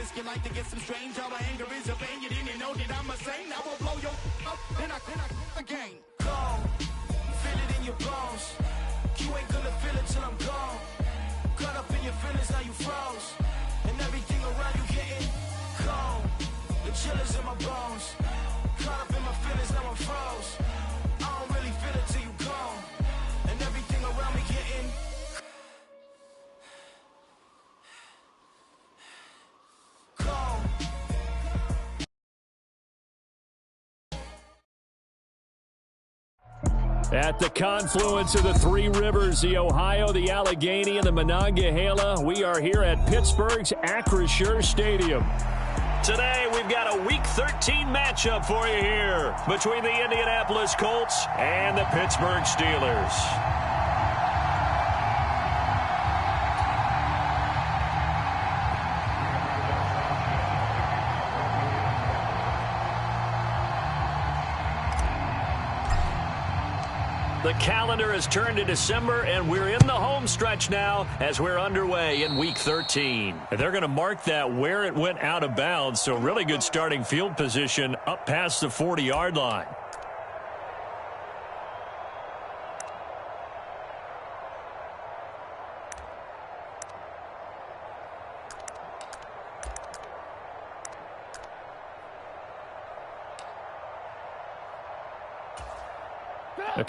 risk your life to get some strange. All my anger is a vein. You didn't know that I'm a saint. I will blow your up, then I again. Gone, feel it in your bones. You ain't gonna feel it till I'm gone. Caught up in your feelings, now you froze. And everything around you getting cold. The chill is in my bones. Caught up in my feelings, now I'm froze. I don't really feel it till you gone. And everything around me getting cold. At the confluence of the three rivers, the Ohio, the Allegheny, and the Monongahela, we are here at Pittsburgh's Acrisure Stadium. Today, we've got a Week 13 matchup for you here between the Indianapolis Colts and the Pittsburgh Steelers. The calendar has turned to December, and we're in the home stretch now as we're underway in Week 13. They're going to mark that where it went out of bounds, so really good starting field position up past the 40-yard line.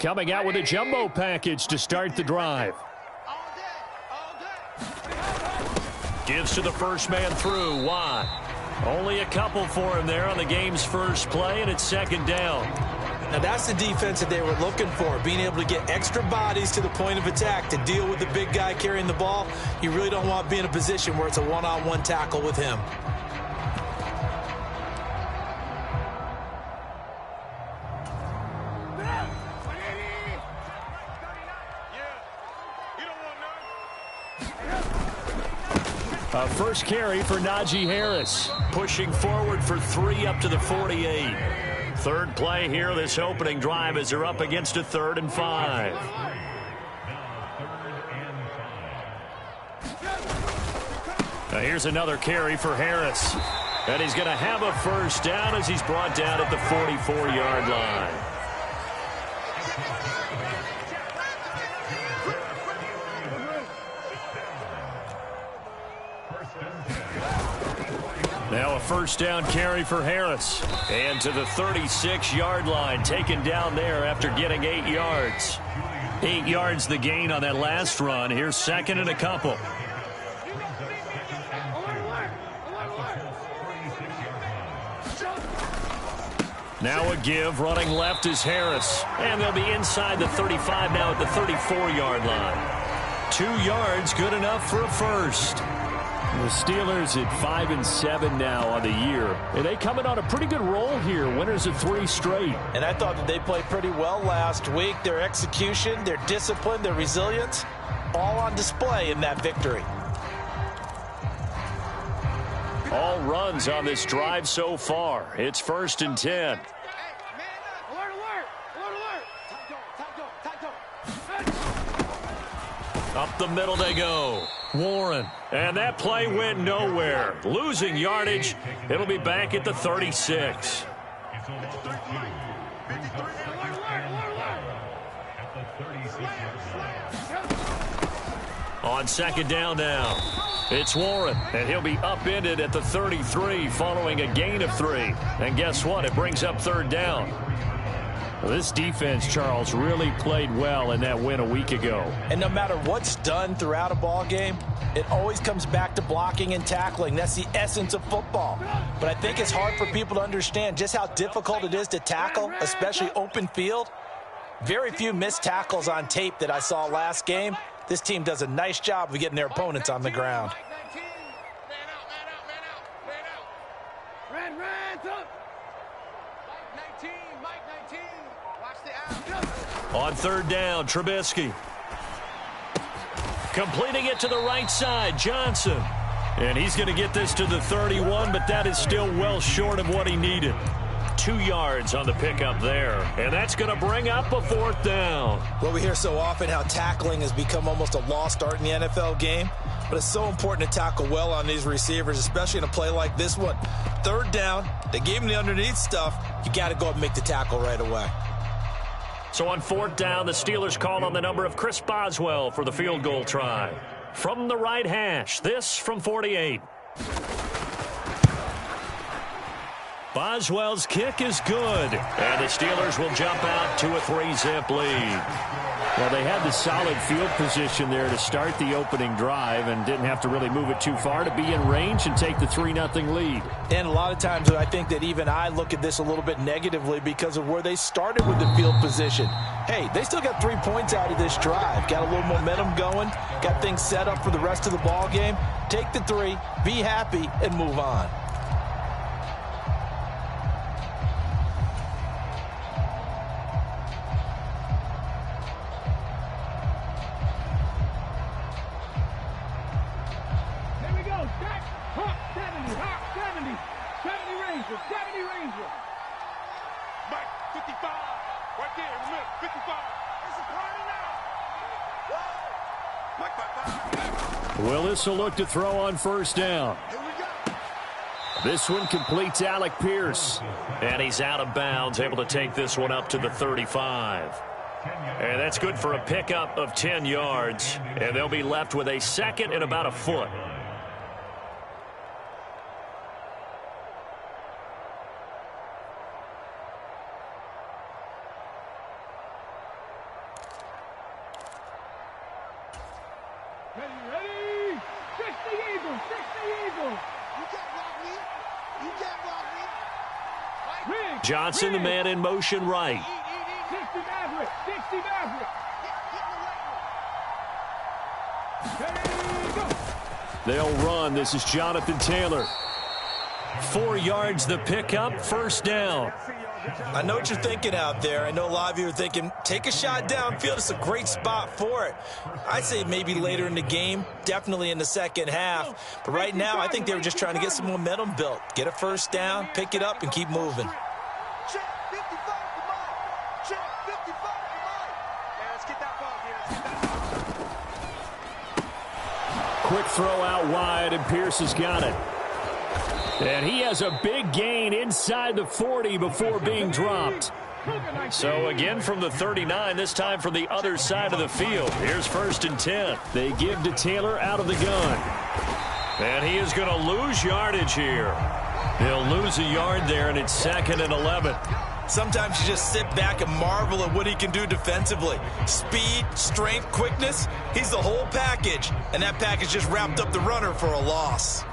Coming out with a jumbo package to start the drive. Gives to the first man through. Watt. Only a couple for him there on the game's first play, and it's second down. Now that's the defense that they were looking for, being able to get extra bodies to the point of attack to deal with the big guy carrying the ball. You really don't want to be in a position where it's a one-on-one tackle with him. First carry for Najee Harris. Pushing forward for 3 up to the 48. Third play here this opening drive as they're up against a 3rd and 5. Now here's another carry for Harris. And he's going to have a first down as he's brought down at the 44-yard line. Now a first down carry for Harris. And to the 36-yard line, taken down there after getting 8 yards. 8 yards the gain on that last run. Here's second and a couple. Now a give, running left is Harris. And they'll be inside the 35 now at the 34-yard line. 2 yards, good enough for a first. The Steelers at 5-7 now on the year. And they coming on a pretty good roll here. Winners of 3 straight. And I thought that they played pretty well last week. Their execution, their discipline, their resilience, all on display in that victory. All runs on this drive so far. It's 1st and 10. Up the middle they go. Warren. And that play went nowhere. Losing yardage. It'll be back at the 36. On second down now. It's Warren. And he'll be upended at the 33 following a gain of 3. And guess what? It brings up 3rd down. This defense, Charles, really played well in that win a week ago. And no matter what's done throughout a ball game, it always comes back to blocking and tackling. That's the essence of football. But I think it's hard for people to understand just how difficult it is to tackle, especially open field. Very few missed tackles on tape that I saw last game. This team does a nice job of getting their opponents on the ground. On 3rd down, Trubisky. Completing it to the right side, Johnson. And he's going to get this to the 31, but that is still well short of what he needed. 2 yards on the pickup there. And that's going to bring up a 4th down. Well, we hear so often how tackling has become almost a lost art in the NFL game. but it's so important to tackle well on these receivers, especially in a play like this one. Third down, they gave him the underneath stuff. You got to go up and make the tackle right away. So on fourth down, the Steelers call on the number of Chris Boswell for the field goal try. From the right hash, this from 48. Boswell's kick is good, and the Steelers will jump out to a 3-zip lead. Well, they had the solid field position there to start the opening drive and didn't have to really move it too far to be in range and take the 3-0 lead. And a lot of times I think that even I look at this a little bit negatively because of where they started with the field position. Hey, they still got 3 points out of this drive. Got a little momentum going, got things set up for the rest of the ball game. Take the 3, be happy, and move on. Willis will look to throw on first down. This one completes Alec Pierce. And he's out of bounds, able to take this one up to the 35. And that's good for a pickup of 10 yards. And they'll be left with a second and about a foot. Johnson, the man in motion right. They'll run. This is Jonathan Taylor. 4 yards the pickup, first down. I know what you're thinking out there. I know a lot of you are thinking, take a shot downfield. It's a great spot for it. I'd say maybe later in the game, definitely in the second half. But right now, I think they were just trying to get some momentum built. Get a first down, pick it up, and keep moving. Quick throw out wide, and Pierce has got it. And he has a big gain inside the 40 before being dropped. So again from the 39, this time from the other side of the field. Here's 1st and 10. They give to Taylor out of the gun. And he is going to lose yardage here. He'll lose a yard there, and it's 2nd and 11. Sometimes you just sit back and marvel at what he can do defensively. Speed, strength, quickness, he's the whole package. And that package just wrapped up the runner for a loss.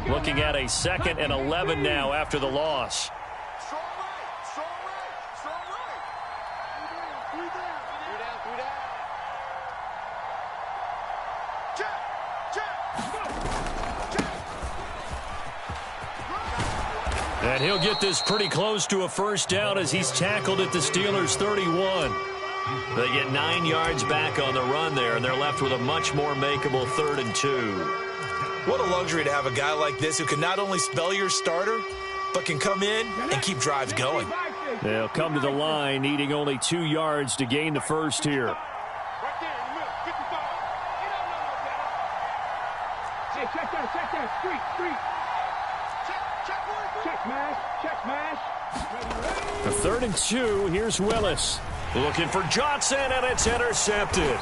Looking at a 2nd and 11 now after the loss. And he'll get this pretty close to a first down as he's tackled at the Steelers' 31. They get 9 yards back on the run there, and they're left with a much more makeable 3rd and 2. What a luxury to have a guy like this who can not only spell your starter, but can come in and keep drives going. They'll come to the line, needing only 2 yards to gain the first here. Hey, check that, street. Check mash. A 3rd and 2, here's Willis. Looking for Johnson, and it's intercepted.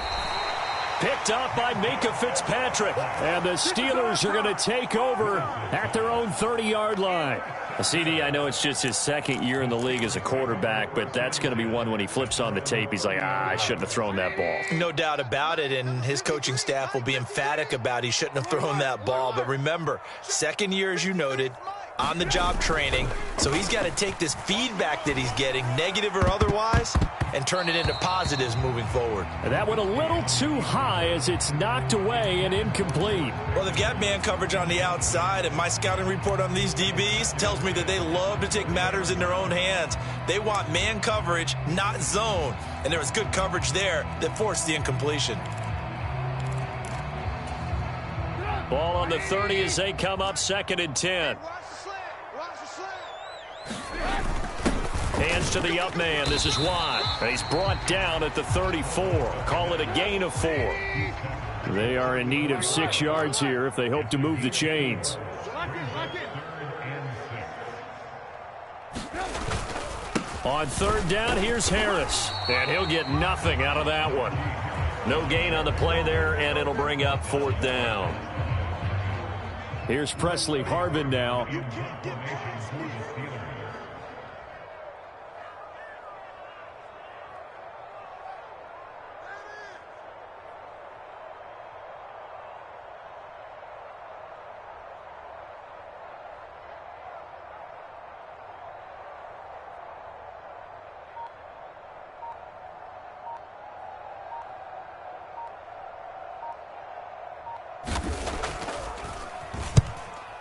Picked up by Minka Fitzpatrick. And the Steelers are going to take over at their own 30-yard line. CD, I know it's just his 2nd year in the league as a quarterback, but that's going to be one when he flips on the tape. He's like, I shouldn't have thrown that ball. No doubt about it, and his coaching staff will be emphatic about he shouldn't have thrown that ball. But remember, 2nd year, as you noted, on-the-job training, so he's got to take this feedback that he's getting, negative or otherwise, and turn it into positives moving forward. And that went a little too high as it's knocked away and incomplete. Well, they've got man coverage on the outside, and my scouting report on these DBs tells me that they love to take matters in their own hands. They want man coverage, not zone, and there was good coverage there that forced the incompletion. Ball on the 30 as they come up 2nd and 10. hands to the up man. This is Watt. He's brought down at the 34. Call it a gain of 4. They are in need of 6 yards here if they hope to move the chains. On 3rd down, here's Harris. And he'll get nothing out of that one. No gain on the play there, and it'll bring up 4th down. Here's Presley Harvin now.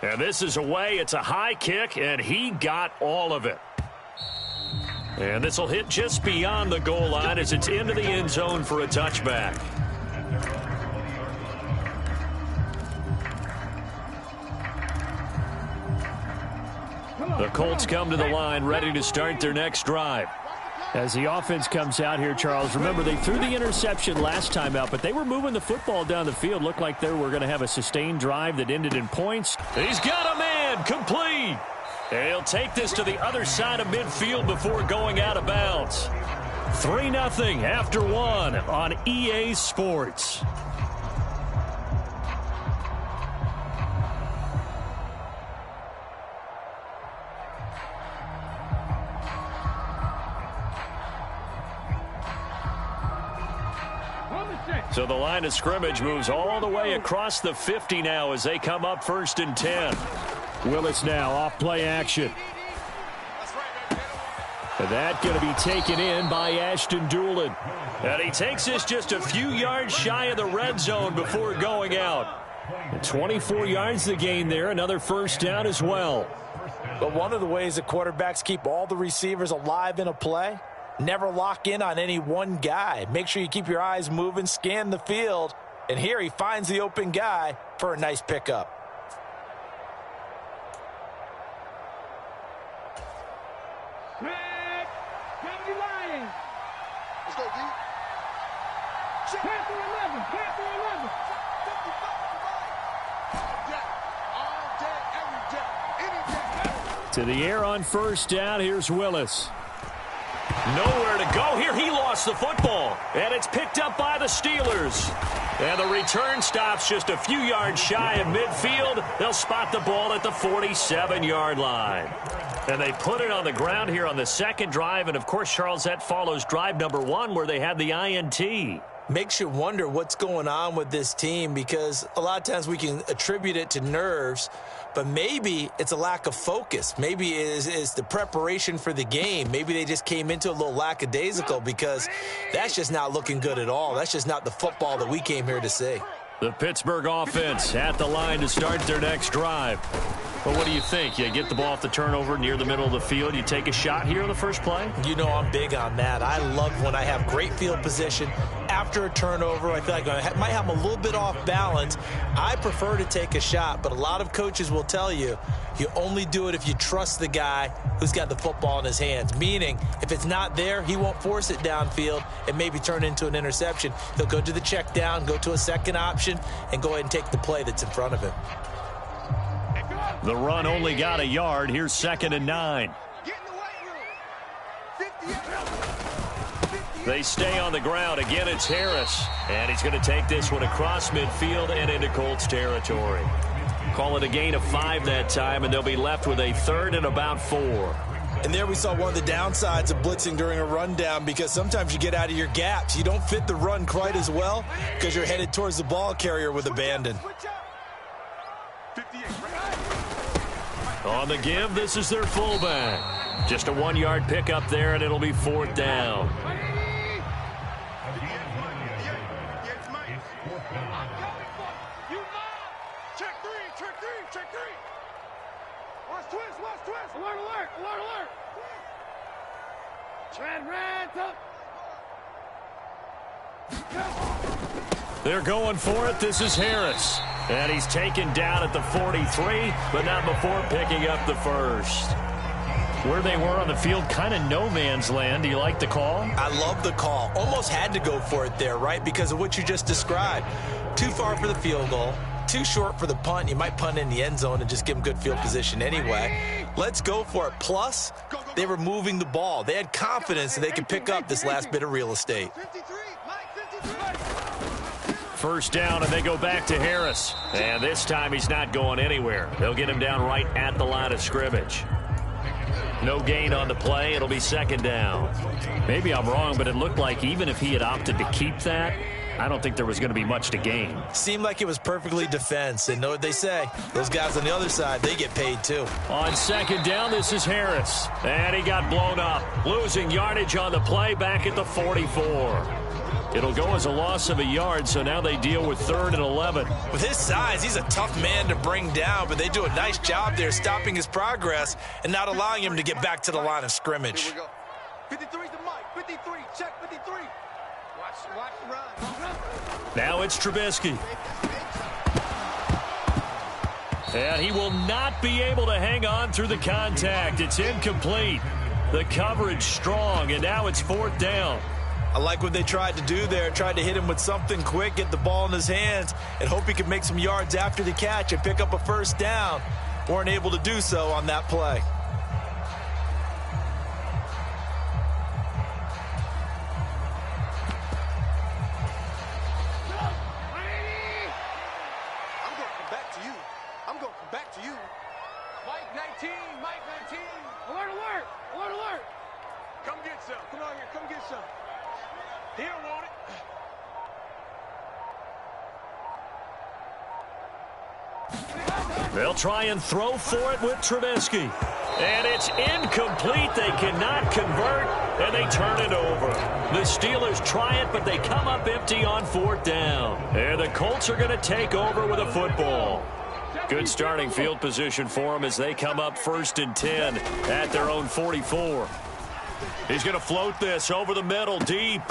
And this is away. It's a high kick, and he got all of it. And this will hit just beyond the goal line as it's into the end zone for a touchback. The Colts come to the line, ready to start their next drive. As the offense comes out here, Charles, remember they threw the interception last time out, but they were moving the football down the field. Looked like they were going to have a sustained drive that ended in points. He's got a man, complete. And he'll take this to the other side of midfield before going out of bounds. 3-0 after 1 on EA Sports. So the line of scrimmage moves all the way across the 50 now as they come up 1st and 10. Willis now off play action. And that going to be taken in by Ashton Doolin. And he takes this just a few yards shy of the red zone before going out. And 24 yards the gain there. Another 1st down as well. But one of the ways that quarterbacks keep all the receivers alive in a play, never lock in on any one guy. Make sure you keep your eyes moving, scan the field. And here he finds the open guy for a nice pickup. Let's go, D. Panther 11, Panther 11. All day, every day, any day. To the air on 1st down. Here's Willis. Nowhere to go here. He lost the football. And it's picked up by the Steelers. And the return stops just a few yards shy of midfield. They'll spot the ball at the 47-yard line. And they put it on the ground here on the 2nd drive. And, of course, Charles, that follows drive number 1 where they had the INT. Makes you wonder what's going on with this team because a lot of times we can attribute it to nerves, but maybe it's a lack of focus. Maybe it's the preparation for the game. Maybe they just came into a little lackadaisical because that's just not looking good at all. That's just not the football that we came here to see. The Pittsburgh offense at the line to start their next drive. Well, what do you think? You get the ball off the turnover near the middle of the field. You take a shot here on the first play? You know I'm big on that. I love when I have great field position after a turnover. I feel like I might have them a little bit off balance. I prefer to take a shot, but a lot of coaches will tell you you only do it if you trust the guy who's got the football in his hands. Meaning, if it's not there, he won't force it downfield and maybe turn into an interception. He'll go to the check down, go to a second option, and go ahead and take the play that's in front of him. The run only got a yard. Here's 2nd and 9. They stay on the ground. Again, it's Harris. And he's going to take this one across midfield and into Colts territory. Call it a gain of 5 that time, and they'll be left with a 3rd and about 4. And there we saw one of the downsides of blitzing during a rundown because sometimes you get out of your gaps. You don't fit the run quite as well because you're headed towards the ball carrier with abandon. On the give, this is their fullback. Just a 1-yard pickup there, and it'll be 4th down. They're going for it. This is Harris. And he's taken down at the 43, but not before picking up the 1st. Where they were on the field, kind of no man's land. Do you like the call? I love the call. Almost had to go for it there, right? Because of what you just described. Too far for the field goal. Too short for the punt. You might punt in the end zone and just give them good field position anyway. Let's go for it. Plus, they were moving the ball. They had confidence that they could pick up this last bit of real estate. First down, and they go back to Harris. And this time he's not going anywhere. They'll get him down right at the line of scrimmage. No gain on the play. It'll be second down. Maybe I'm wrong, but it looked like even if he had opted to keep that, I don't think there was going to be much to gain. Seemed like it was perfectly defense. And know what they say. Those guys on the other side, they get paid too. On second down, this is Harris. And he got blown up. Losing yardage on the play back at the 44. It'll go as a loss of a yard, so now they deal with 3rd and 11. With his size, he's a tough man to bring down, but they do a nice job there stopping his progress and not allowing him to get back to the line of scrimmage. Here we go. 53 to Mike. 53. Check 53. Watch the run. Now it's Trubisky. And he will not be able to hang on through the contact. It's incomplete. The coverage strong, and now it's 4th down. I like what they tried to do there. Tried to hit him with something quick, get the ball in his hands, and hope he could make some yards after the catch and pick up a first down. Weren't able to do so on that play. I'm going to come back to you. I'm going to come back to you. Mike 19. Mike 19. Alert, alert. Alert, alert. Come get some. Come on here. Come get some. He don't want it. They'll try and throw for it with Trubisky. And it's incomplete. They cannot convert, and they turn it over. The Steelers try it, but they come up empty on 4th down. And the Colts are going to take over with a football. Good starting field position for them as they come up 1st and 10 at their own 44. He's going to float this over the middle, deep.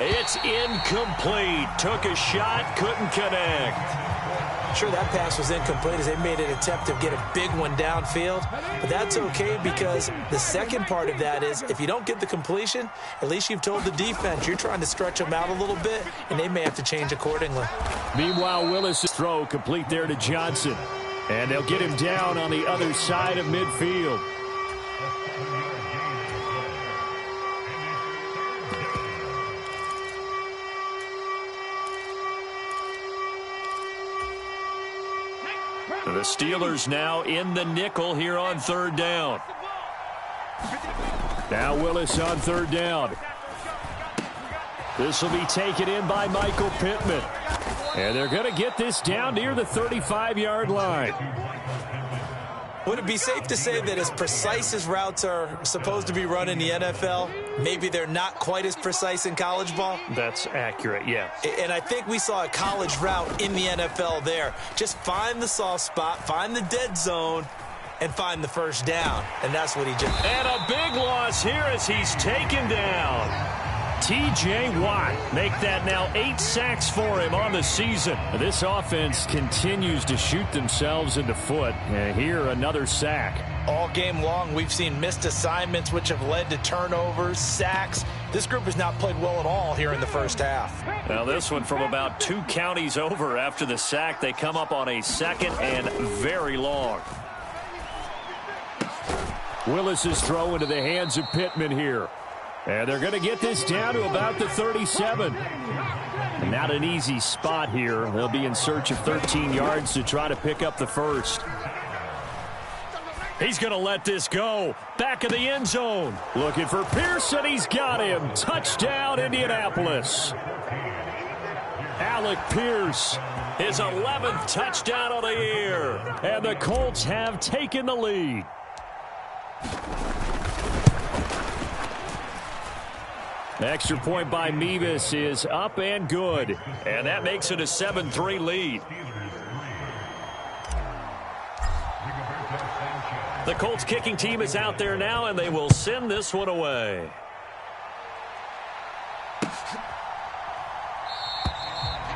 It's incomplete. Took a shot, couldn't connect. Sure, that pass was incomplete as they made an attempt to get a big one downfield. But that's okay because the second part of that is if you don't get the completion, at least you've told the defense you're trying to stretch them out a little bit, and they may have to change accordingly. Meanwhile, Willis' throw complete there to Johnson. And they'll get him down on the other side of midfield. The Steelers now in the nickel here on 3rd down. Now Willis on 3rd down. This will be taken in by Michael Pittman. And they're going to get this down near the 35-yard line. Would it be safe to say that as precise as routes are supposed to be run in the NFL, maybe they're not quite as precise in college ball? That's accurate, yeah. And I think we saw a college route in the NFL there. Just find the soft spot, find the dead zone, and find the first down. And that's what he just... And a big loss here as he's taken down. T.J. Watt make that now 8 sacks for him on the season. This offense continues to shoot themselves in the foot. And here, another sack. All game long, we've seen missed assignments, which have led to turnovers, sacks. This group has not played well at all here in the first half. Now, this one from about 2 counties over after the sack. They come up on a 2nd and very long. Willis's throw into the hands of Pittman here. And they're going to get this down to about the 37. And not an easy spot here. They'll be in search of 13 yards to try to pick up the first. He's going to let this go. Back of the end zone. Looking for Pearson. He's got him. Touchdown, Indianapolis. Alec Pierce, his 11th touchdown of the year. And the Colts have taken the lead. Extra point by Mevis is up and good. And that makes it a 7-3 lead. The Colts kicking team is out there now, and they will send this one away.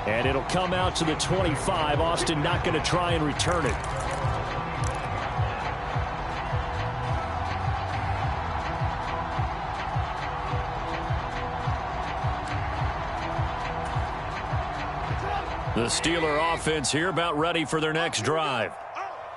And it'll come out to the 25. Austin not going to try and return it. The Steeler offense here about ready for their next drive.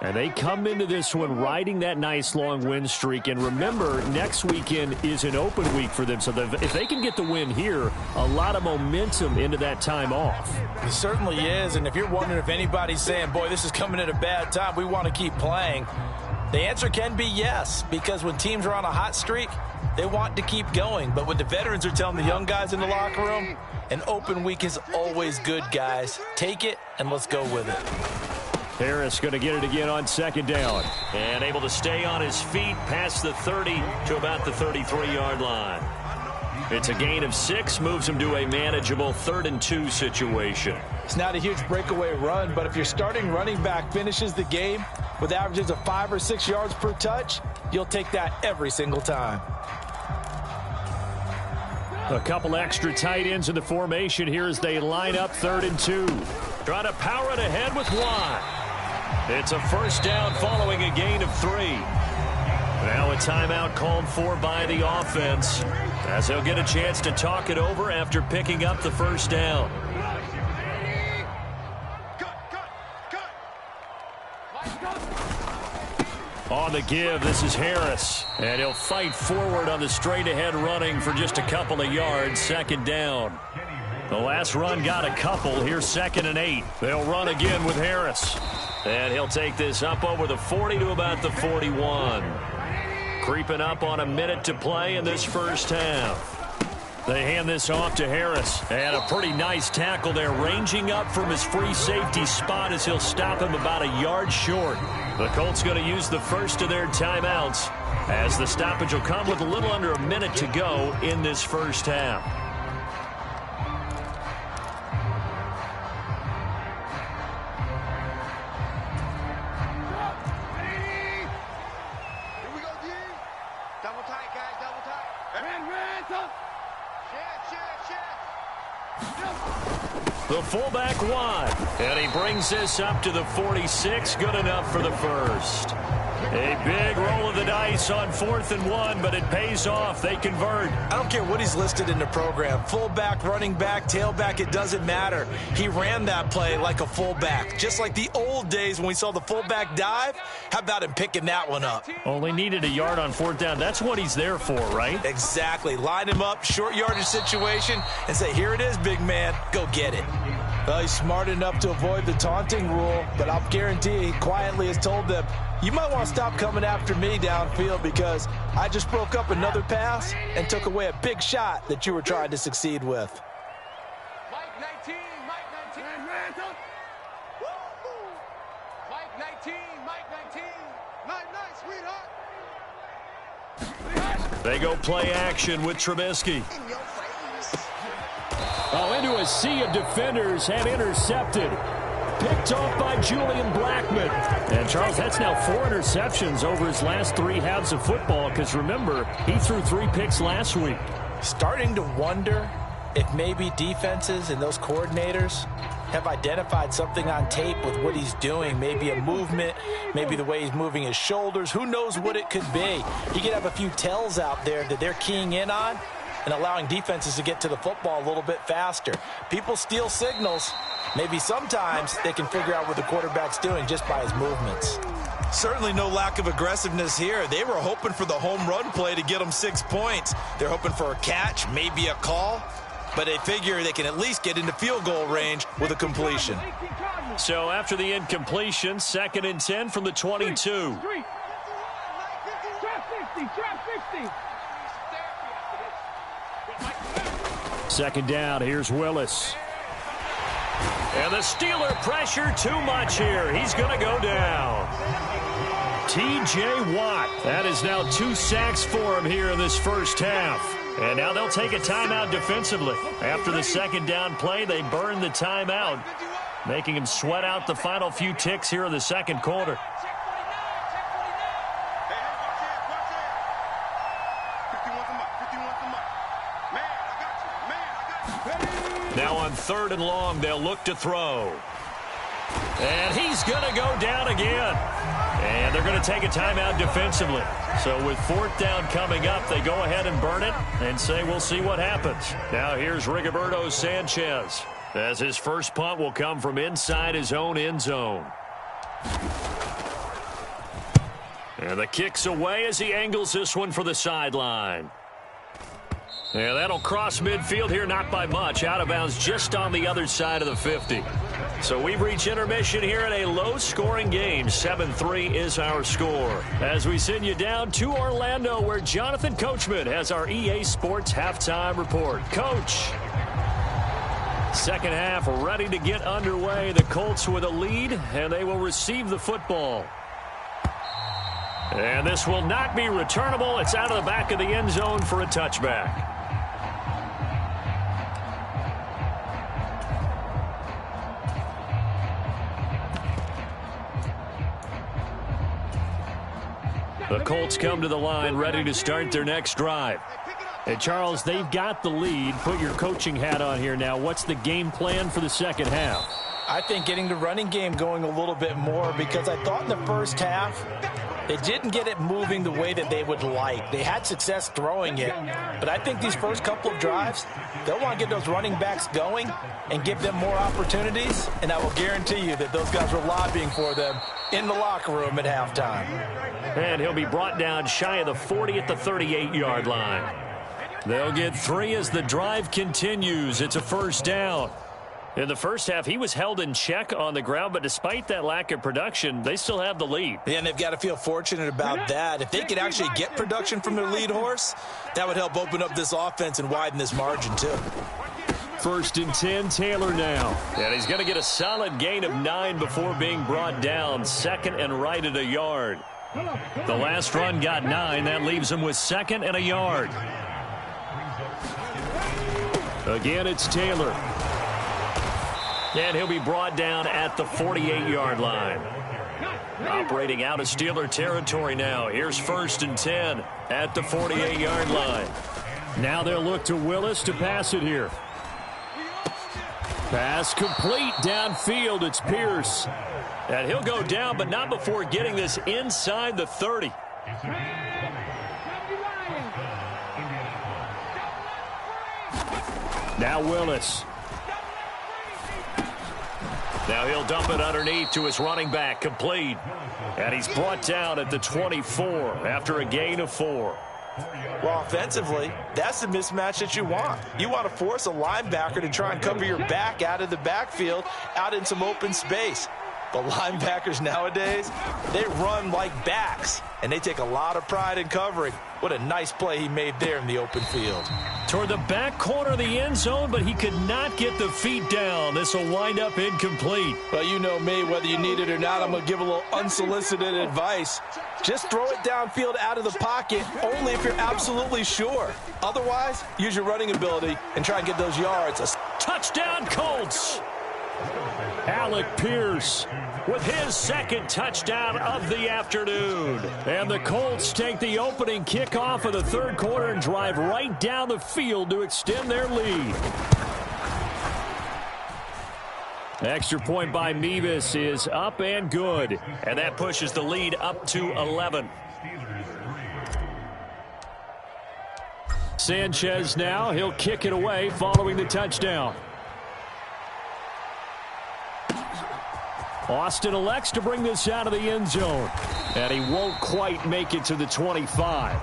And they come into this one riding that nice long win streak. And remember, next weekend is an open week for them. So if they can get the win here, a lot of momentum into that time off. It certainly is. And if you're wondering if anybody's saying, boy, this is coming at a bad time, we want to keep playing, the answer can be yes. Because when teams are on a hot streak, they want to keep going. But what the veterans are telling the young guys in the locker room, an open week is always good, guys. Take it and let's go with it. Harris going to get it again on second down. And able to stay on his feet past the 30 to about the 33-yard line. It's a gain of 6, moves him to a manageable 3rd and 2 situation. It's not a huge breakaway run, but if your starting running back finishes the game with averages of 5 or 6 yards per touch, you'll take that every single time. A couple extra tight ends in the formation here as they line up 3rd and 2. Trying to power it ahead with Watt. It's a first down following a gain of 3. Now a timeout called for by the offense as they'll get a chance to talk it over after picking up the first down. On the give, this is Harris. And he'll fight forward on the straight-ahead running for just a couple of yards. Second down. The last run got a couple. Here's 2nd and 8. They'll run again with Harris. And he'll take this up over the 40 to about the 41. Creeping up on a minute to play in this first half. They hand this off to Harris. And a pretty nice tackle there, ranging up from his free safety spot as he'll stop him about a yard short. The Colts going to use the first of their timeouts as the stoppage will come with a little under a minute to go in this first half. The fullback wide, and he brings this up to the 46. Good enough for the first. A big roll of the dice on 4th and 1, but it pays off. They convert. I don't care what he's listed in the program. Fullback, running back, tailback, it doesn't matter. He ran that play like a fullback, just like the old days when we saw the fullback dive. How about him picking that one up? Only needed a yard on 4th down. That's what he's there for, right? Exactly. Line him up, short yardage situation, and say, here it is, big man. Go get it. Well, he's smart enough to avoid the taunting rule, but I'll guarantee he quietly has told them, you might want to stop coming after me downfield because I just broke up another pass and took away a big shot that you were trying to succeed with. Mike 19, Mike 19. Mike 19, Mike 19. Night, sweetheart. They go play action with Trubisky. Oh, into a sea of defenders and intercepted. Picked off by Julian Blackman. And, Charles, that's now 4 interceptions over his last 3 halves of football because, remember, he threw 3 picks last week. Starting to wonder if maybe defenses and those coordinators have identified something on tape with what he's doing. Maybe a movement, maybe the way he's moving his shoulders. Who knows what it could be? He could have a few tells out there that they're keying in on and allowing defenses to get to the football a little bit faster. People steal signals. Maybe sometimes they can figure out what the quarterback's doing just by his movements. Certainly no lack of aggressiveness here. They were hoping for the home run play to get them 6 points. They're hoping for a catch, maybe a call, but they figure they can at least get into field goal range with a completion. So after the incompletion, 2nd and 10 from the 22. Trap 50. Second down, here's Willis. And the Steeler pressure too much here. He's going to go down. T.J. Watt. That is now 2 sacks for him here in this first half. And now they'll take a timeout defensively. After the second down play, they burn the timeout, making him sweat out the final few ticks here in the second quarter. Now on 3rd and long, they'll look to throw. And he's going to go down again. And they're going to take a timeout defensively. So with 4th down coming up, they go ahead and burn it and say we'll see what happens. Now here's Rigoberto Sanchez. as his first punt will come from inside his own end zone. And the kick's away as he angles this one for the sideline. Yeah, that'll cross midfield here, not by much. Out of bounds just on the other side of the 50. So we've reached intermission here in a low-scoring game. 7-3 is our score. As we send you down to Orlando, where Jonathan Coachman has our EA Sports halftime report. Coach. Second half ready to get underway. The Colts with a lead, and they will receive the football. And this will not be returnable. It's out of the back of the end zone for a touchback. The Colts come to the line ready to start their next drive. And Charles, they've got the lead. Put your coaching hat on here now. What's the game plan for the second half? I think getting the running game going a little bit more, because I thought in the first half they didn't get it moving the way that they would like. They had success throwing it, but I think these first couple of drives, they'll want to get those running backs going and give them more opportunities, and I will guarantee you that those guys were lobbying for them in the locker room at halftime. And he'll be brought down shy of the 40 at the 38-yard line. They'll get 3 as the drive continues. It's a first down. In the first half, he was held in check on the ground, but despite that lack of production, they still have the lead. Yeah, and they've got to feel fortunate about that. If they could actually get production from their lead horse, that would help open up this offense and widen this margin, too. 1st and 10, Taylor now. And he's going to get a solid gain of 9 before being brought down. 2nd and right at a yard. The last run got 9. That leaves him with 2nd and a yard. Again, it's Taylor. And he'll be brought down at the 48-yard line. Operating out of Steeler territory now. Here's 1st and 10 at the 48-yard line. Now they'll look to Willis to pass it here. Pass complete downfield. It's Pierce. And he'll go down, but not before getting this inside the 30. Now Willis. Now he'll dump it underneath to his running back, complete. And he's brought down at the 24 after a gain of 4. Well, offensively, that's the mismatch that you want. You want to force a linebacker to try and cover your back out of the backfield, out in some open space. The linebackers nowadays, they run like backs, and they take a lot of pride in covering. What a nice play he made there in the open field. Toward the back corner of the end zone, but he could not get the feet down. This will wind up incomplete. Well, you know me, whether you need it or not, I'm going to give a little unsolicited advice. Just throw it downfield out of the pocket, only if you're absolutely sure. Otherwise, use your running ability and try and get those yards. Touchdown, Colts! Alec Pierce with his 2nd touchdown of the afternoon. And the Colts take the opening kickoff of the 3rd quarter and drive right down the field to extend their lead. Extra point by Mevis is up and good. And that pushes the lead up to 11. Sanchez now. He'll kick it away following the touchdown. Austin elects to bring this out of the end zone. And he won't quite make it to the 25.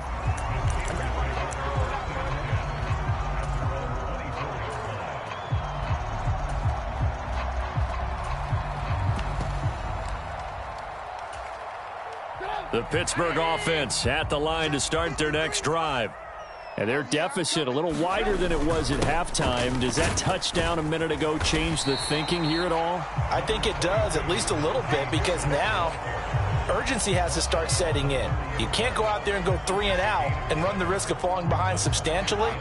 The Pittsburgh offense at the line to start their next drive. And their deficit a little wider than it was at halftime. Does that touchdown a minute ago change the thinking here at all? I think it does, at least a little bit, because now urgency has to start setting in. You can't go out there and go 3 and out and run the risk of falling behind substantially,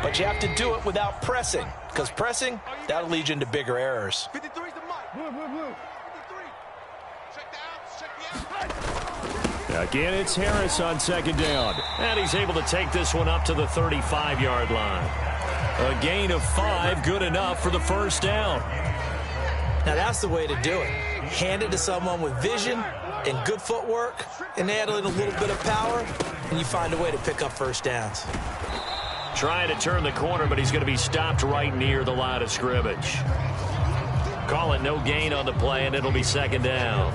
but you have to do it without pressing, because pressing, that'll lead you into bigger errors. 53's the mic. Blue. 53. Check the outs. Check the outs. Again, it's Harris on 2nd down. And he's able to take this one up to the 35-yard line. A gain of 5, good enough for the first down. Now that's the way to do it. Hand it to someone with vision and good footwork, and add in a little bit of power, and you find a way to pick up first downs. Trying to turn the corner, but he's going to be stopped right near the line of scrimmage. Call it no gain on the play, and it'll be second down.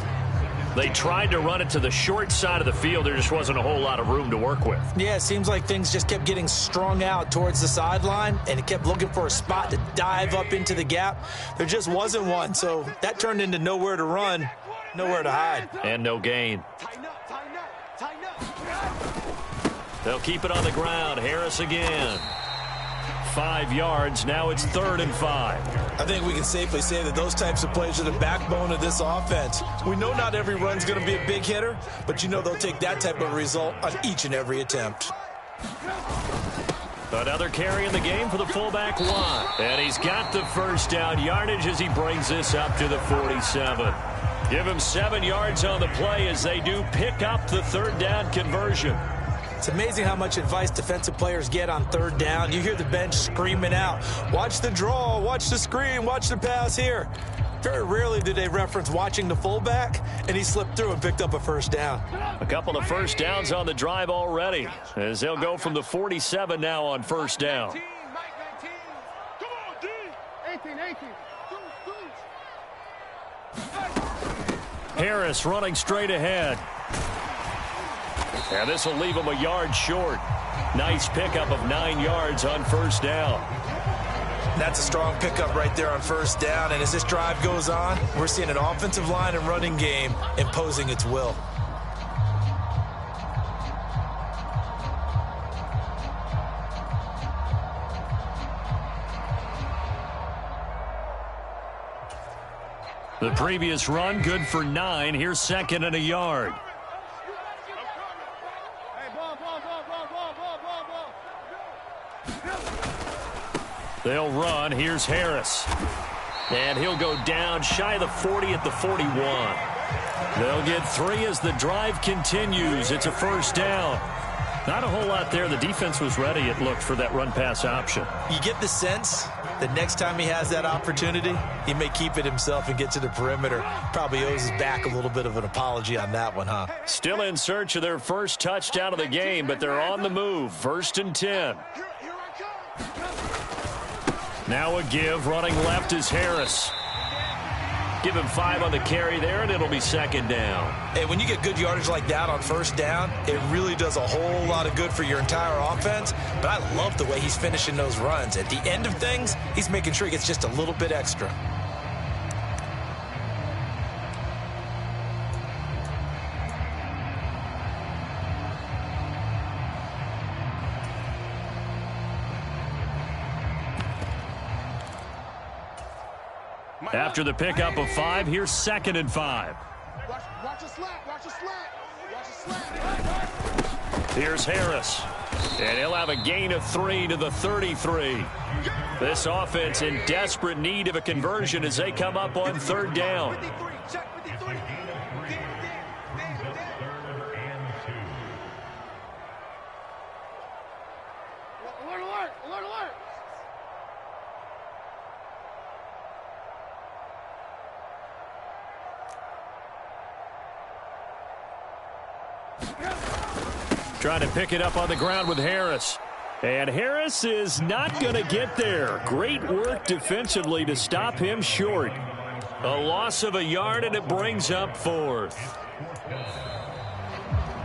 They tried to run it to the short side of the field. There just wasn't a whole lot of room to work with. Yeah, it seems like things just kept getting strung out towards the sideline, and it kept looking for a spot to dive up into the gap. There just wasn't one, so that turned into nowhere to run, nowhere to hide. And no gain. Tighten up, tighten up, tighten up. They'll keep it on the ground. Harris again. 5 yards. Now it's 3rd and 5. I think we can safely say that those types of plays are the backbone of this offense. We know not every run's going to be a big hitter, but you know they'll take that type of result on each and every attempt. Another carry in the game for the fullback line. And he's got the first down yardage as he brings this up to the 47. Give him 7 yards on the play as they do pick up the 3rd down conversion. It's amazing how much advice defensive players get on 3rd down. You hear the bench screaming out, watch the draw, watch the screen, watch the pass here. Very rarely do they reference watching the fullback, and he slipped through and picked up a 1st down. A couple of first downs on the drive already, as they'll go from the 47 now on 1st down. 19, Mike 19. Come on, D. 18. Harris running straight ahead. And this will leave him a yard short. Nice pickup of 9 yards on 1st down. That's a strong pickup right there on 1st down. And as this drive goes on, we're seeing an offensive line and running game imposing its will. The previous run good for 9. Here's 2nd and a yard. They'll run. Here's Harris. And he'll go down shy of the 40 at the 41. They'll get 3 as the drive continues. It's a 1st down. Not a whole lot there. The defense was ready, it looked, for that run-pass option. You get the sense that next time he has that opportunity, he may keep it himself and get to the perimeter. Probably owes his back a little bit of an apology on that one, huh? Still in search of their first touchdown of the game, but they're on the move. 1st and 10. Now a give. Running left is Harris. Give him 5 on the carry there, and it'll be 2nd down. Hey, when you get good yardage like that on 1st down, it really does a whole lot of good for your entire offense. But I love the way he's finishing those runs. At the end of things, he's making sure he gets just a little bit extra. After the pickup of 5, here's 2nd and 5. Watch a slat, watch a slat, watch a slat. Here's Harris. And he'll have a gain of 3 to the 33. This offense in desperate need of a conversion as they come up on 3rd down. Alert, alert, alert, alert. Trying to pick it up on the ground with Harris. And Harris is not going to get there. Great work defensively to stop him short. A loss of a yard, and it brings up 4th.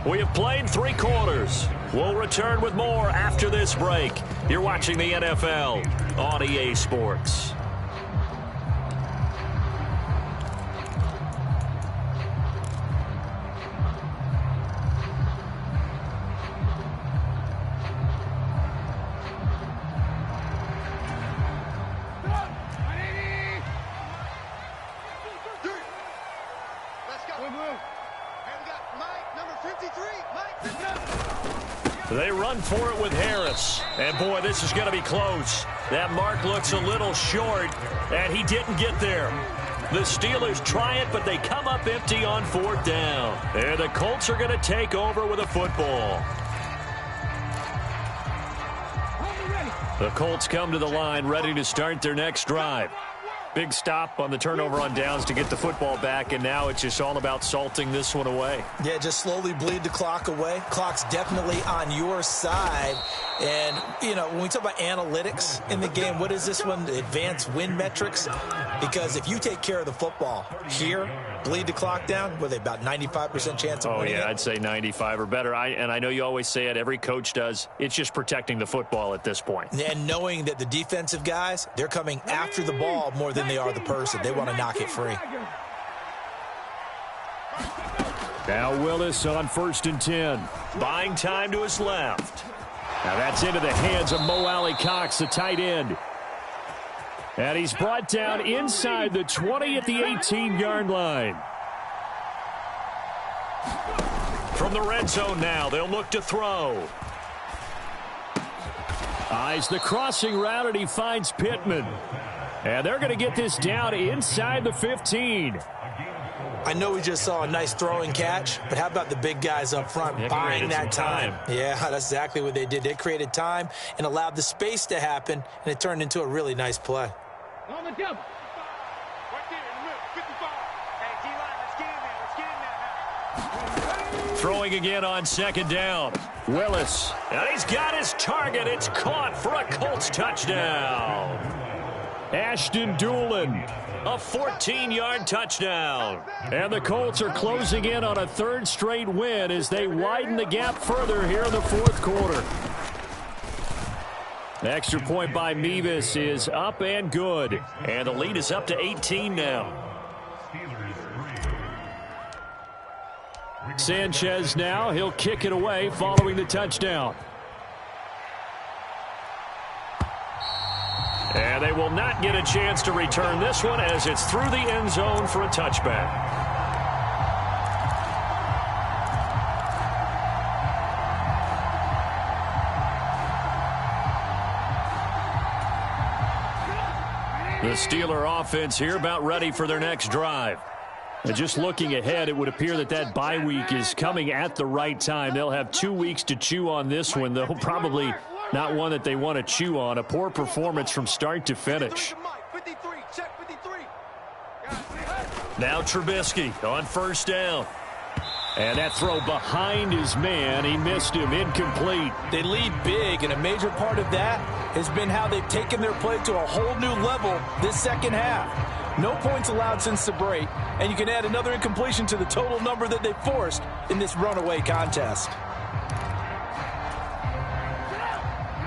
We have played 3 quarters. We'll return with more after this break. You're watching the NFL on EA Sports. They run for it with Harris. And, boy, this is going to be close. That mark looks a little short, and he didn't get there. The Steelers try it, but they come up empty on 4th down. And the Colts are going to take over with a football. The Colts come to the line ready to start their next drive. Big stop on the turnover on downs to get the football back, and now it's just all about salting this one away. Yeah, just slowly bleed the clock away. Clock's definitely on your side. And, you know, when we talk about analytics in the game, what is this one? Advanced win metrics? Because if you take care of the football here, bleed the clock down, with about 95% chance of winning it? I'd say 95 or better. And I know you always say it, every coach does. It's just protecting the football at this point. And knowing that the defensive guys, they're coming after the ball more than they are the person. They want to knock it free. Now Willis on 1st and 10. Buying time to his left. Now that's into the hands of Mo Alley-Cox, the tight end. And he's brought down inside the 20 at the 18-yard line. From the red zone now, they'll look to throw. Eyes the crossing route, and he finds Pittman. And they're going to get this down inside the 15. I know we just saw a nice throwing catch, but how about the big guys up front buying that time? Yeah, that's exactly what they did. They created time and allowed the space to happen, and it turned into a really nice play. On the double. Right there in the middle, 55. Hey, D-line, let's get in there. Let's get in there now. Throwing again on 2nd down. Willis. And he's got his target. It's caught for a Colts touchdown. Ashton Doolin, a 14-yard touchdown. And the Colts are closing in on a 3rd straight win as they widen the gap further here in the 4th quarter. The extra point by Mevis is up and good. And the lead is up to 18 now. Sanchez now, he'll kick it away following the touchdown. And they will not get a chance to return this one as it's through the end zone for a touchback. The Steeler offense here about ready for their next drive. And just looking ahead, it would appear that that bye week is coming at the right time. They'll have 2 weeks to chew on this one, though probably not one that they want to chew on. A poor performance from start to finish. Now Trubisky on 1st down. And that throw behind his man, he missed him, incomplete. They lead big, and a major part of that has been how they've taken their play to a whole new level this 2nd half. No points allowed since the break, and you can add another incompletion to the total number that they forced in this runaway contest.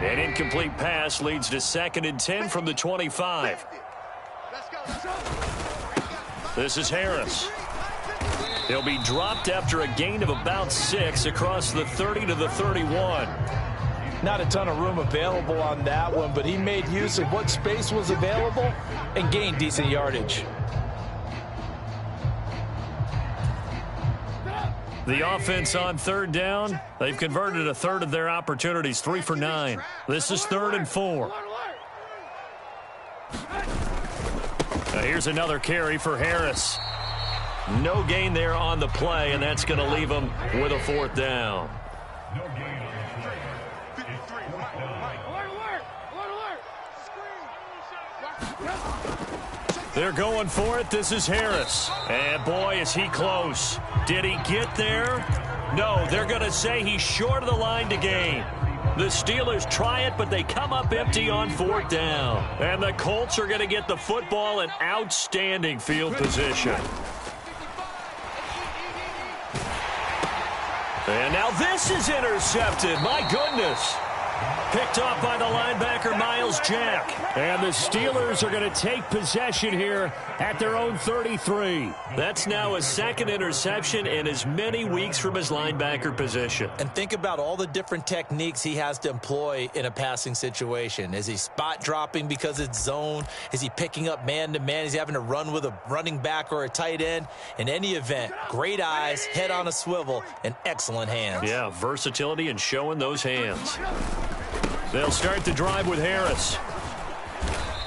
An incomplete pass leads to 2nd and 10 from the 25. This is Harris. He'll be dropped after a gain of about 6 across the 30 to the 31. Not a ton of room available on that one, but he made use of what space was available and gained decent yardage. The offense on 3rd down, they've converted a 1/3 of their opportunities, 3 for 9. This is 3rd and 4. Now here's another carry for Harris. No gain there on the play, and that's going to leave him with a 4th down. They're going for it. This is Harris. And boy, is he close. Did he get there? No, they're going to say he's short of the line to gain. The Steelers try it, but they come up empty on 4th down. And the Colts are going to get the football in outstanding field position. And now this is intercepted. My goodness. Picked off by the linebacker, Miles Jack. And the Steelers are going to take possession here at their own 33. That's now a 2nd interception in as many weeks from his linebacker position. And think about all the different techniques he has to employ in a passing situation. Is he spot dropping because it's zone? Is he picking up man-to-man? Is he having to run with a running back or a tight end? In any event, great eyes, head on a swivel, and excellent hands. Yeah, versatility and showing those hands. They'll start the drive with Harris.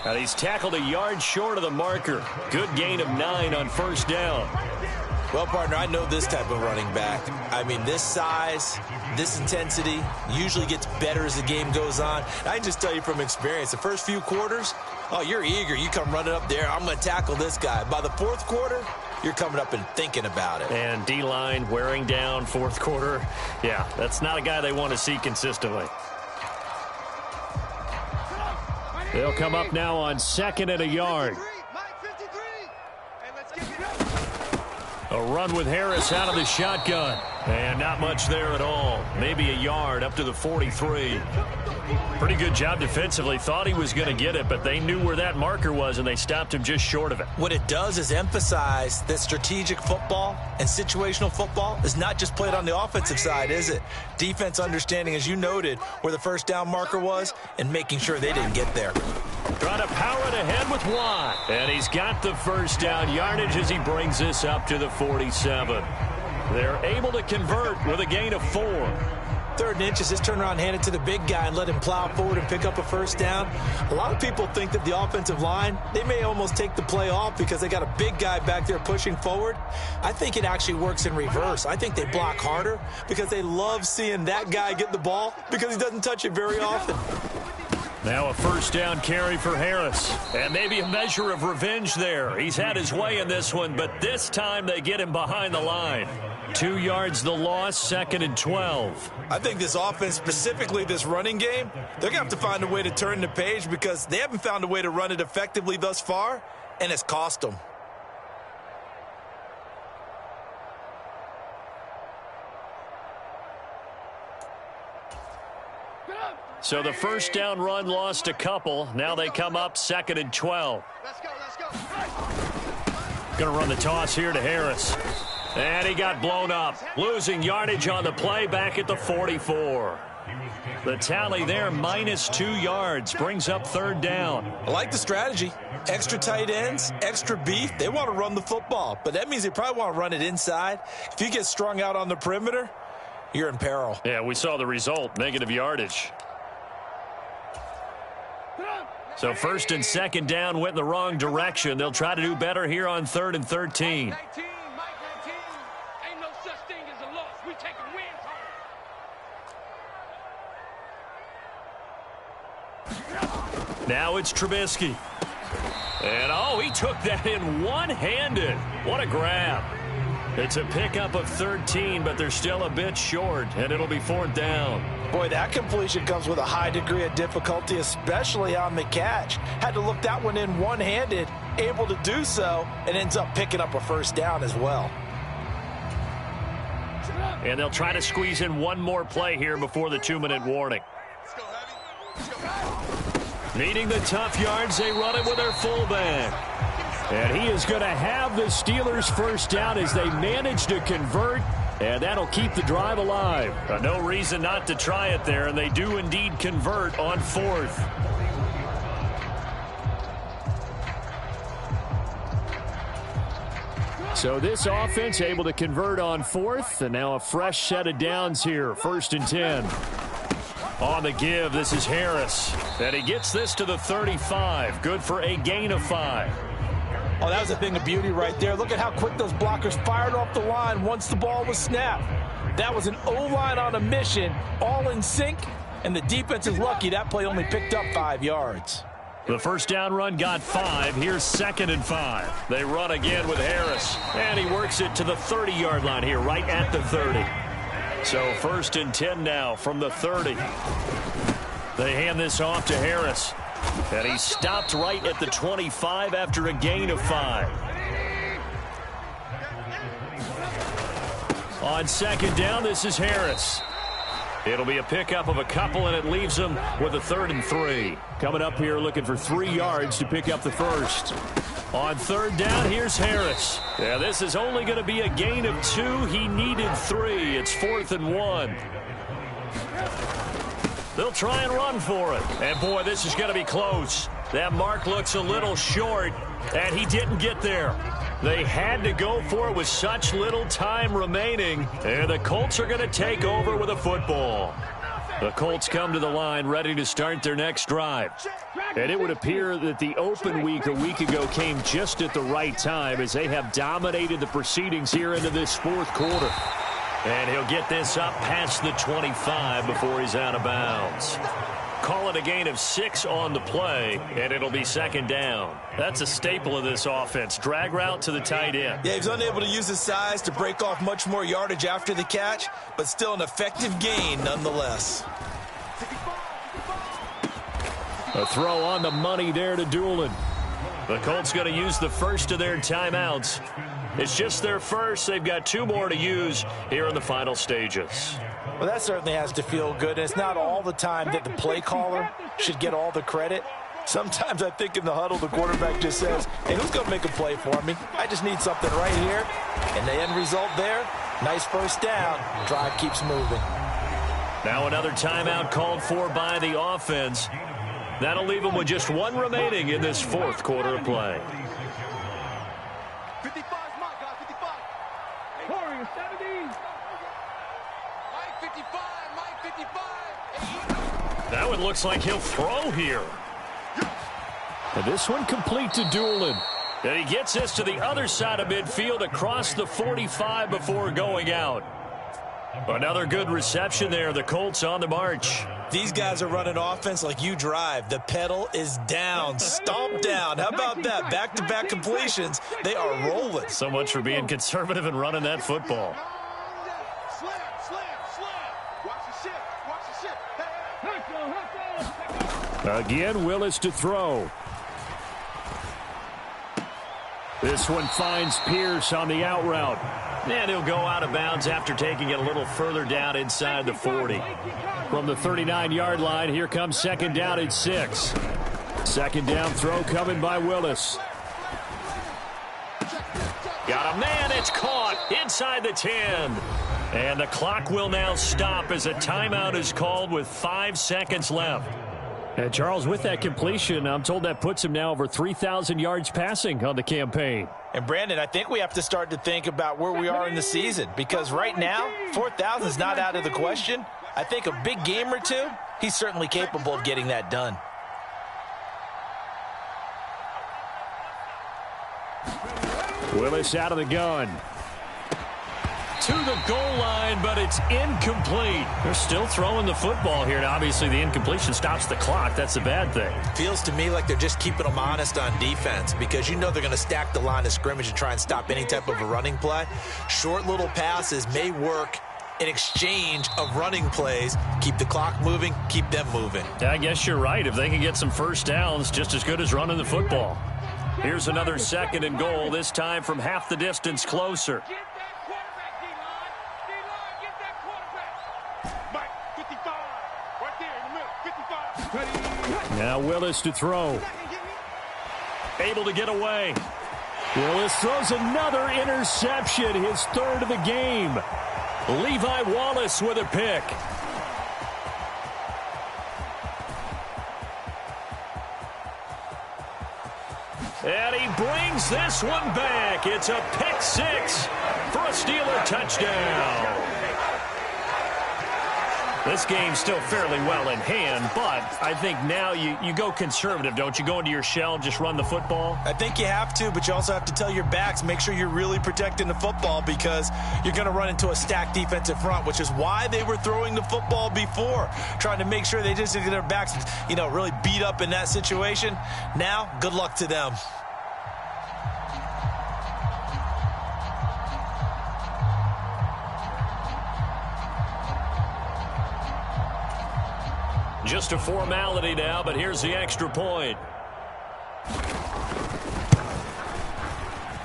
And he's tackled a yard short of the marker. Good gain of 9 on 1st down. Well, partner, I know this type of running back. I mean, this size, this intensity usually gets better as the game goes on. I can just tell you from experience, the first few quarters, Oh, you're eager. You come running up there. I'm going to tackle this guy. By the fourth quarter, you're coming up and thinking about it. And D-line wearing down fourth quarter. Yeah, that's not a guy they want to see consistently. They'll come up now on 2nd and a yard. A run with Harris out of the shotgun. And not much there at all. Maybe a yard up to the 43. Pretty good job defensively. Thought he was going to get it, but they knew where that marker was, and they stopped him just short of it. What it does is emphasize that strategic football and situational football is not just played on the offensive side, is it? Defense understanding, as you noted, where the first down marker was and making sure they didn't get there. Trying to power it ahead with Watt. And he's got the first down yardage as he brings this up to the 47. They're able to convert with a gain of 4. 3rd and inches, just turn around, hand it to the big guy and let him plow forward and pick up a first down. A lot of people think that the offensive line, they may almost take the play off because they got a big guy back there pushing forward. I think it actually works in reverse. I think they block harder because they love seeing that guy get the ball because he doesn't touch it very often. Now a first down carry for Harris. And maybe a measure of revenge there. He's had his way in this one, but this time they get him behind the line. 2 yards the loss, 2nd and 12. I think this offense, specifically this running game, they're going to have to find a way to turn the page because they haven't found a way to run it effectively thus far, and it's cost them. So the first down run lost a couple. Now they come up 2nd and 12. Let's go. Going to run the toss here to Harris. And he got blown up. Losing yardage on the play back at the 44. The tally there, -2 yards. Brings up 3rd down. I like the strategy. Extra tight ends, extra beef. They want to run the football, but that means they probably want to run it inside. If you get strung out on the perimeter, you're in peril. Yeah, we saw the result, negative yardage. So 1st and 2nd down went in the wrong direction. They'll try to do better here on 3rd and 13. Ain't no such thing as a loss. We taking wins home. Now it's Trubisky. And, oh, he took that in one-handed. What a grab. It's a pickup of 13, but they're still a bit short, and it'll be 4th down. Boy, that completion comes with a high degree of difficulty, especially on the catch. Had to look that one in one-handed, able to do so, and ends up picking up a first down as well. And they'll try to squeeze in one more play here before the 2-minute warning. Needing the tough yards, they run it with their fullback. And he is going to have the Steelers first down as they manage to convert, and that'll keep the drive alive. No reason not to try it there, and they do indeed convert on 4th. So this offense able to convert on 4th, and now a fresh set of downs here, 1st and 10. On the give, this is Harris, and he gets this to the 35, good for a gain of 5. Oh, that was a thing of beauty right there. Look at how quick those blockers fired off the line once the ball was snapped. That was an O-line on a mission, all in sync, and the defense is lucky that play only picked up 5 yards. The first down run got 5. Here's 2nd and 5. They run again with Harris, and he works it to the 30-yard line here, right at the 30. So 1st and 10 now from the 30. They hand this off to Harris. And he stopped right at the 25 after a gain of 5. On 2nd down, this is Harris. It'll be a pickup of a couple, and it leaves him with a 3rd and 3. Coming up here looking for 3 yards to pick up the first. On 3rd down, here's Harris. Yeah, this is only going to be a gain of 2. He needed 3. It's 4th and 1. They'll try and run for it. And, boy, this is going to be close. That mark looks a little short, and he didn't get there. They had to go for it with such little time remaining, and the Colts are going to take over with a football. The Colts come to the line ready to start their next drive. And it would appear that the open week a week ago came just at the right time as they have dominated the proceedings here into this 4th quarter. And he'll get this up past the 25 before he's out of bounds. call it a gain of 6 on the play, and it'll be second down. That's a staple of this offense. Drag route to the tight end. Yeah, he's unable to use his size to break off much more yardage after the catch, but still an effective gain nonetheless. A throw on the money there to Doolin. The Colts going to use the first of their timeouts. It's just their first. They've got 2 more to use here in the final stages. Well, that certainly has to feel good. It's not all the time that the play caller should get all the credit. Sometimes I think in the huddle, the quarterback just says, hey, who's going to make a play for me? I just need something right here. And the end result there, nice first down. Drive keeps moving. Now another timeout called for by the offense. That'll leave them with just 1 remaining in this 4th quarter of play. 55 is my guy, 55. Corey, 70. Mike 55, Mike 55. That one looks like he'll throw here. And this one complete to Doolin. And he gets this to the other side of midfield across the 45 before going out. Another good reception there. The Colts on the march. These guys are running offense like you drive. The pedal is down, stomp down. How about that? Back-to-back completions. They are rolling. So much for being conservative and running that football. Slam, slam, slam. Watch the ship. Again, Willis to throw. This one finds Pierce on the out route. And he'll go out of bounds after taking it a little further down inside the 40. From the 39-yard line, here comes second down at 6. Second down throw coming by Willis. Got a man, it's caught inside the 10. And the clock will now stop as a timeout is called with 5 seconds left. And Charles, with that completion, I'm told that puts him now over 3,000 yards passing on the campaign. And Brandon, I think we have to start to think about where we are in the season, because right now, 4,000 is not out of the question. I think a big game or two, he's certainly capable of getting that done. Willis out of the gun. To the goal line, but it's incomplete. They're still throwing the football here, and obviously the incompletion stops the clock. That's a bad thing. Feels to me like they're just keeping them honest on defense, because you know they're going to stack the line of scrimmage and try and stop any type of a running play. Short little passes may work in exchange of running plays. Keep the clock moving, keep them moving. Yeah, I guess you're right. If they can get some first downs, just as good as running the football. Here's another second and goal, this time from half the distance closer. Now Willis to throw. Able to get away. Willis throws another interception, his 3rd of the game. Levi Wallace with a pick. And he brings this one back. It's a pick 6 for a Steeler touchdown. This game's still fairly well in hand, but I think now you go conservative, don't you? Go into your shell and just run the football? I think you have to, but you also have to tell your backs, make sure you're really protecting the football, because you're going to run into a stacked defensive front, which is why they were throwing the football before, trying to make sure they just get their backs, really beat up in that situation. Now, good luck to them. Just a formality now, but here's the extra point.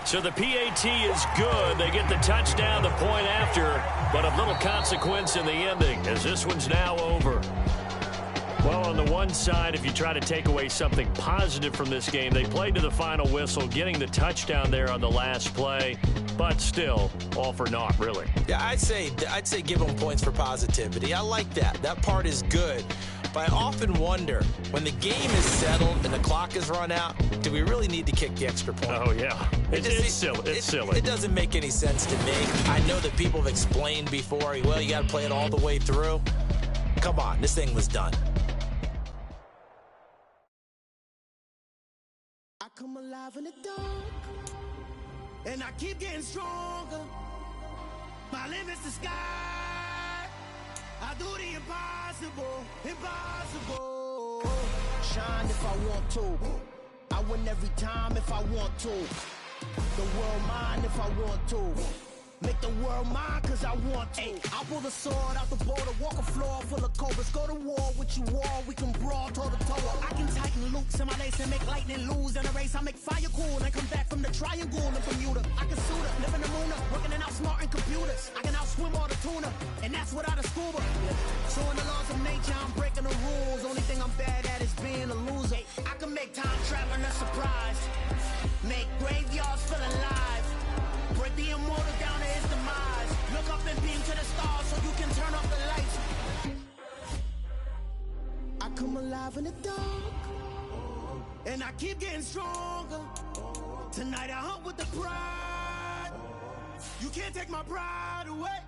So the PAT is good. They get the touchdown, the point after, but of little consequence in the ending, as this one's now over. Well, on the one side, if you try to take away something positive from this game, they played to the final whistle, getting the touchdown there on the last play, but still, all for naught, really. Yeah, I'd say give them points for positivity. I like that. That part is good. But I often wonder, when the game is settled and the clock is run out, do we really need to kick the extra point? Oh, yeah. It's silly. It's silly. It doesn't make any sense to me. I know that people have explained before, well, you got to play it all the way through. Come on, this thing was done. I come alive in the dark, and I keep getting stronger. My limit's the sky. I do the impossible, impossible. Shine if I want to. I win every time if I want to. The world mine if I want to. Make the world mine cause I want to. I pull the sword out the border, walk a floor full of cobras. Go to war with you all, we can brawl toe to toe. I can tighten loops in my lace and make lightning lose in a race. I make fire cool and come back from the triangle in Bermuda. I can suit up, live in the moon, working and outsmarting computers. I can outswim all the tuna, and that's without a scuba. So in the laws of nature, I'm breaking the rules. Only thing I'm bad at is being a loser. I can make time traveling a surprise. Make graveyards feel alive. Break the immortal down to his demise. Look up and beam to the stars so you can turn off the lights. I come alive in the dark, and I keep getting stronger. Tonight I hunt with the pride. You can't take my pride away.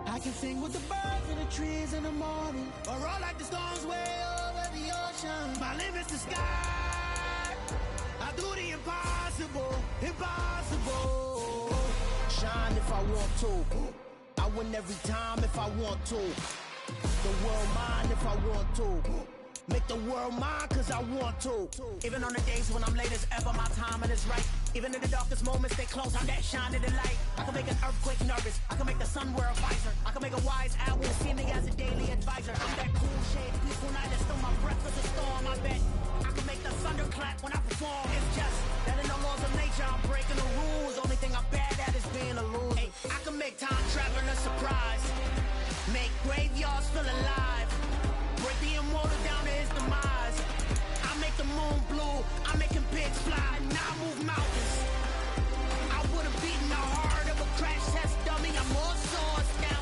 I can sing with the birds and the trees in the morning, or roll like the storms way over the ocean. My limit's the sky. I do the impossible, impossible. Shine if I want to. I win every time if I want to. The world mine if I want to. Make the world mine cause I want to. Even on the days when I'm late as ever, my timing is right. Even in the darkest moments, stay close, I'm that shining the light. I can make an earthquake nervous, I can make the sun wear a visor. I can make a wise owl see me as a daily advisor. I'm that cool shade, peaceful night, and still my breath is a storm, I bet. I can make the thunder clap when I perform. It's just that in the laws of nature, I'm breaking the rules. Only thing I'm bad at is being a loser. Hey, I can make time traveling a surprise. Make graveyards feel alive. Break the immortal down to his demise. I make the moon blue, I'm making pigs fly. Now I move mountains. I would've beaten the heart of a crash test dummy. I'm more swords now.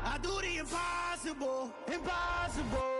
I do the impossible, impossible.